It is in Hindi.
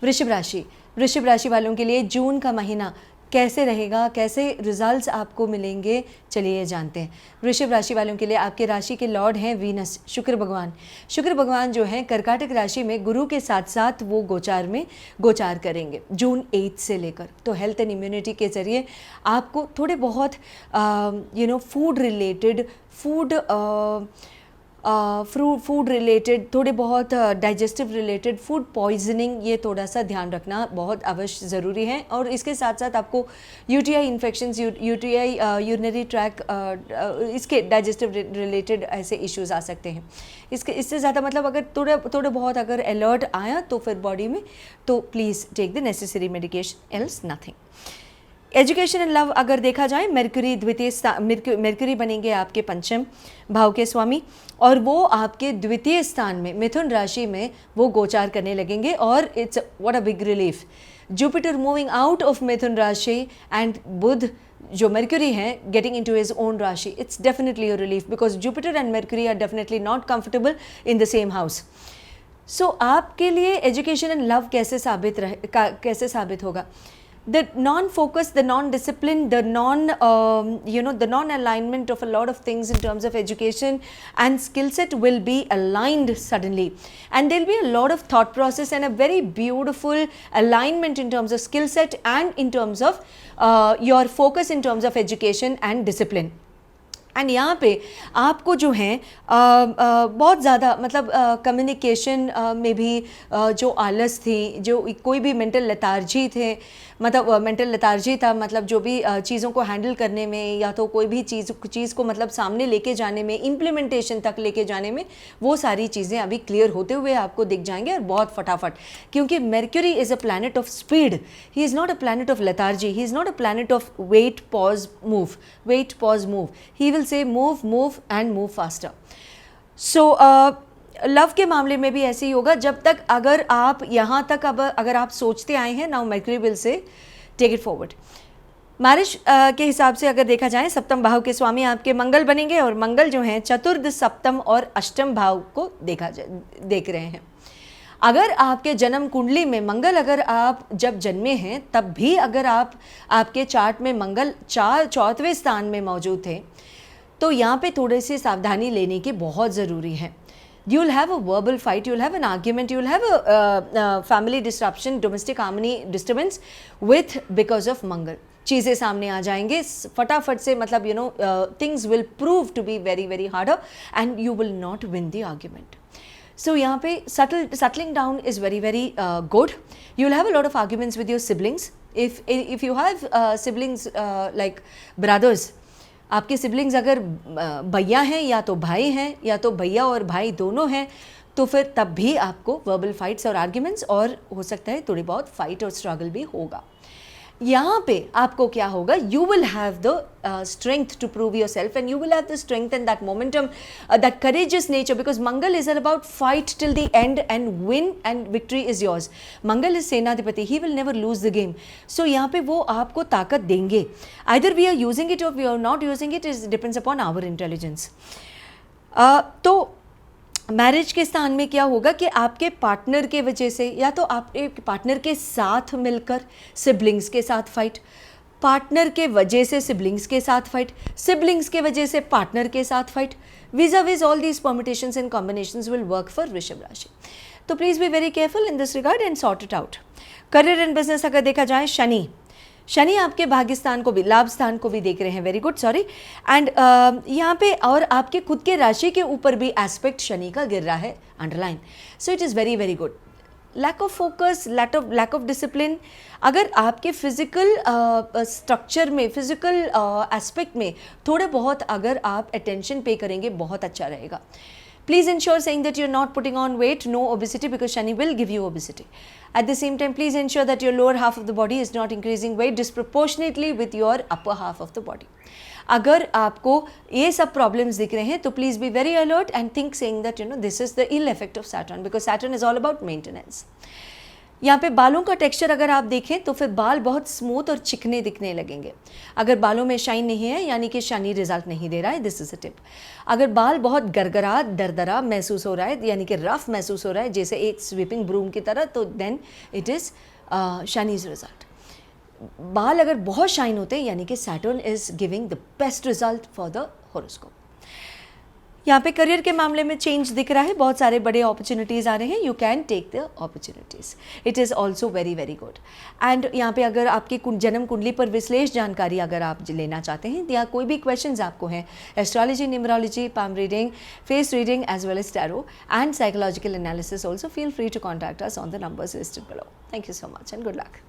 वृषभ राशि वालों के लिए जून का महीना कैसे रहेगा, कैसे रिजल्ट्स आपको मिलेंगे, चलिए जानते हैं। वृषभ राशि वालों के लिए आपके राशि के लॉर्ड हैं वीनस, शुक्र भगवान जो हैं कर्काटक राशि में गुरु के साथ साथ वो गोचार करेंगे जून 8 से लेकर। तो हेल्थ एंड इम्यूनिटी के ज़रिए आपको थोड़े बहुत फूड रिलेटेड थोड़े बहुत डाइजेस्टिव रिलेटेड फूड पॉइजनिंग, ये थोड़ा सा ध्यान रखना बहुत अवश्य ज़रूरी है। और इसके साथ साथ आपको UTI infections, UTI urinary track, इसके डाइजेस्टिव रिलेटेड ऐसे इश्यूज आ सकते हैं। इससे ज़्यादा मतलब अगर थोड़े बहुत अगर अलर्ट आया तो फिर बॉडी में, तो please take the necessary medication, else nothing. Education and love अगर देखा जाए, मरकरी बनेंगे आपके पंचम भाव के स्वामी और वो आपके द्वितीय स्थान में मिथुन राशि में वो गोचार करने लगेंगे। और it's what a big relief, Jupiter moving out of Mithun rashi and Budh जो मरकरी हैं getting into his own rashi, it's definitely a relief because Jupiter and Mercury are definitely not comfortable in the same house. So आपके लिए एजुकेशन एंड लव कैसे साबित होगा? The non-focus, the non-discipline, the non-alignment of a lot of things in terms of education and skill set will be aligned suddenly, and there will be a lot of thought process and a very beautiful alignment in terms of skill set and in terms of your focus in terms of education and discipline. And यहाँ पे आपको जो है बहुत ज़्यादा मतलब कम्युनिकेशन में भी जो आलस थी, जो कोई भी मेंटल लेथार्जी था, मतलब जो भी चीज़ों को हैंडल करने में या तो कोई भी चीज़ को मतलब सामने लेके जाने में, इम्प्लीमेंटेशन तक लेके जाने में, वो सारी चीज़ें अभी क्लियर होते हुए आपको दिख जाएंगे और बहुत फटाफट। क्योंकि Mercury is a planet of speed, he is not a planet of lethargy, he is not a planet of wait pause move, he will say move and move faster. So love के मामले में भी ऐसे ही होगा। जब तक अगर आप यहाँ तक अगर आप सोचते आए हैं, now Mercury will say take it forward. Marriage के हिसाब से अगर देखा जाए, सप्तम भाव के स्वामी आपके मंगल बनेंगे और मंगल जो हैं चतुर्थ, सप्तम और अष्टम भाव को देख रहे हैं। अगर आपके जन्म कुंडली में मंगल अगर आप जब जन्मे हैं तब भी अगर आपके चार्ट में मंगल चौथवें स्थान में मौजूद थे, तो यहाँ पे थोड़ी सी सावधानी लेने की बहुत ज़रूरी है। You will have a verbal fight, you will have an argument, you will have a family disruption, domestic harmony disturbance because of मंगल। चीज़ें सामने आ जाएंगे फटाफट से, मतलब things will prove to be very very harder and you will not win the argument. So यहाँ पे settling down is very very good. You will have a lot of arguments with your siblings. If you have siblings like brothers, आपके सिबलिंग्स अगर भैया हैं या तो भाई हैं या तो भैया और भाई दोनों हैं, तो फिर तब भी आपको वर्बल फाइट्स और आर्ग्यूमेंट्स और हो सकता है थोड़ी बहुत फाइट और स्ट्रगल भी होगा। यहाँ पे आपको क्या होगा, you will have the strength to prove yourself and you will have the strength and that momentum, that courageous nature, because Mangal is all about fight till the end and win and victory is yours. Mangal is सेनाधिपति, he will never lose the game. So यहाँ पे वो आपको ताकत देंगे। Either we are using it or we are not using it, is depends upon our intelligence. तो मैरिज के स्थान में क्या होगा कि आपके पार्टनर के वजह से, या तो आपके पार्टनर के साथ मिलकर सिबलिंग्स के साथ फाइट, पार्टनर के वजह से सिबलिंग्स के साथ फाइट, सिबलिंग्स के वजह से पार्टनर के साथ fight, vis-a-vis all these permutations and combinations will work for वृषभ राशि। तो please be very careful in this regard and sort it out. Career and business अगर देखा जाए, शनि आपके भाग्य स्थान को भी, लाभ स्थान को भी देख रहे हैं, वेरी गुड, सॉरी। एंड यहाँ पे और आपके खुद के राशि के ऊपर भी एस्पेक्ट शनि का गिर रहा है, underline. So it is very very good. Lack of focus, lack of discipline, अगर आपके फिजिकल स्ट्रक्चर में, फिजिकल एस्पेक्ट में थोड़े बहुत अगर आप अटेंशन पे करेंगे, बहुत अच्छा रहेगा। Please ensure saying that you're not putting on weight, no obesity, because Shani will give you obesity. At the same time, please ensure that your lower half of the body is not increasing weight disproportionately with your upper half of the body. अगर आपको ये सब problems दिख रहे हैं, तो please be very alert and think saying that this is the ill effect of Saturn, because Saturn is all about maintenance. यहाँ पे बालों का टेक्सचर अगर आप देखें तो फिर बाल बहुत स्मूथ और चिकने दिखने लगेंगे। अगर बालों में शाइन नहीं है यानी कि शाइनी रिजल्ट नहीं दे रहा है, दिस इज अ टिप। अगर बाल बहुत गरगरा दरदरा महसूस हो रहा है यानी कि रफ महसूस हो रहा है जैसे एक स्वीपिंग ब्रूम की तरह, तो देन इट इज़ शाइनीज रिजल्ट। बाल अगर बहुत शाइन होते हैं यानी कि Saturn is giving the best result for the horoscope. यहाँ पे करियर के मामले में चेंज दिख रहा है, बहुत सारे बड़े अपॉर्चुनिटीज़ आ रहे हैं, you can take the opportunities, it is also very very good. And यहाँ पे अगर आपकी जन्म कुंडली पर विश्लेष जानकारी अगर आप लेना चाहते हैं या कोई भी क्वेश्चंस आपको हैं, astrology, numerology, palm reading, face reading as well as tarot and psychological analysis, also feel free to contact us on the numbers listed below. Thank you so much and good luck.